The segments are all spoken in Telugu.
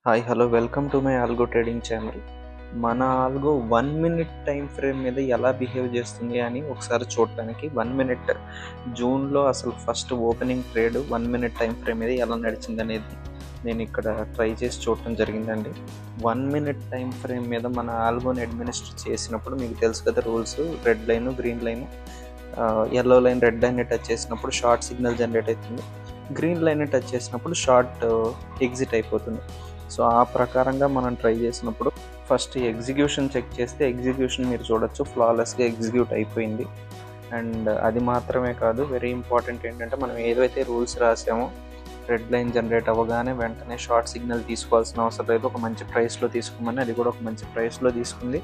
Hi hello welcome to my algo trading channel. మన ఆల్గో 1 మినిట్ టైం ఫ్రేమ్ మీద ఎలా బిహేవ్ చేస్తుంది అని ఒకసారి చూడటానికి 1 మినిట్ జూన్లో అసలు first opening trade 1 minute time frame మీద ఎలా నడిచింది అనేది నేను ఇక్కడ ట్రై చేసి చూడటం జరిగిందండి. 1 మినిట్ టైం ఫ్రేమ్ మీద మన ఆల్గోని అడ్మినిస్టర్ చేసినప్పుడు మీకు తెలుసు కదా rules, red line green line, yellow line red line touch చేసినప్పుడు షార్ట్ సిగ్నల్ జనరేట్ అవుతుంది, గ్రీన్ లైన్ టచ్ చేసినప్పుడు షార్ట్ ఎగ్జిట్ అయిపోతుంది. సో ఆ ప్రకారంగా మనం ట్రై చేసినప్పుడు ఫస్ట్ ఎగ్జిక్యూషన్ చెక్ చేస్తే ఎగ్జిక్యూషన్ మీరు చూడొచ్చు ఫ్లాలెస్గా ఎగ్జిక్యూట్ అయిపోయింది. అండ్ అది మాత్రమే కాదు, వెరీ ఇంపార్టెంట్ ఏంటంటే మనం ఏదైతే రూల్స్ రాసామో రెడ్ లైన్ జనరేట్ అవ్వగానే వెంటనే షార్ట్ సిగ్నల్ తీసుకోవాల్సిన అవసరం లేదు, ఒక మంచి ప్రైస్లో తీసుకోమని అది కూడా ఒక మంచి ప్రైస్లో తీసుకుంది.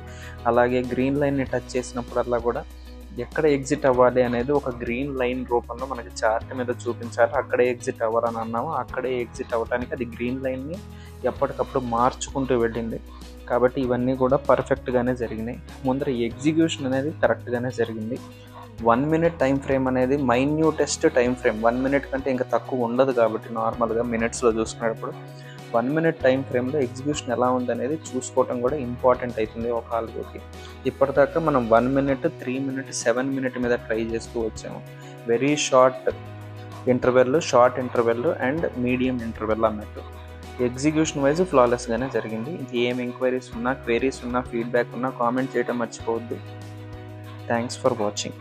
అలాగే గ్రీన్ లైన్ని టచ్ చేసినప్పుడల్లా కూడా ఎక్కడ ఎగ్జిట్ అవ్వాలి అనేది ఒక గ్రీన్ లైన్ రూపంలో మనకి చార్ట్ మీద చూపించాలి. అక్కడే ఎగ్జిట్ అవ్వాలని అన్నాము, అక్కడే ఎగ్జిట్ అవ్వడానికి అది గ్రీన్ లైన్ని ఎప్పటికప్పుడు మార్చుకుంటూ వెళ్ళింది. కాబట్టి ఇవన్నీ కూడా పర్ఫెక్ట్గానే జరిగినాయి. ముందర ఎగ్జిక్యూషన్ అనేది కరెక్ట్గానే జరిగింది. 1 మినిట్ టైం ఫ్రేమ్ అనేది మైన్యూటెస్ట్ టైం ఫ్రేమ్, 1 మినిట్ కంటే ఇంకా తక్కువ ఉండదు. కాబట్టి నార్మల్గా మినిట్స్లో చూసుకునేటప్పుడు 1 మినిట్ టైం ఫ్రేమ్లో ఎగ్జిక్యూషన్ ఎలా ఉందనేది చూసుకోవటం కూడా ఇంపార్టెంట్ అవుతుంది ఒక ఆల్గోకి. ఇప్పటిదాకా మనం 1 మినిట్, 3 మినిట్, 7 మినిట్ మీద ట్రై చేస్తూ వచ్చాము. Very short interval and medium interval అన్నట్టు. ఎగ్జిక్యూషన్ వైజ్ ఫ్లాలెస్గానే జరిగింది. ఏం ఎంక్వైరీస్ ఉన్నా, క్వైరీస్ ఉన్నా, ఫీడ్బ్యాక్ ఉన్నా కామెంట్ చేయడం మర్చిపోవద్దు. Thanks for watching.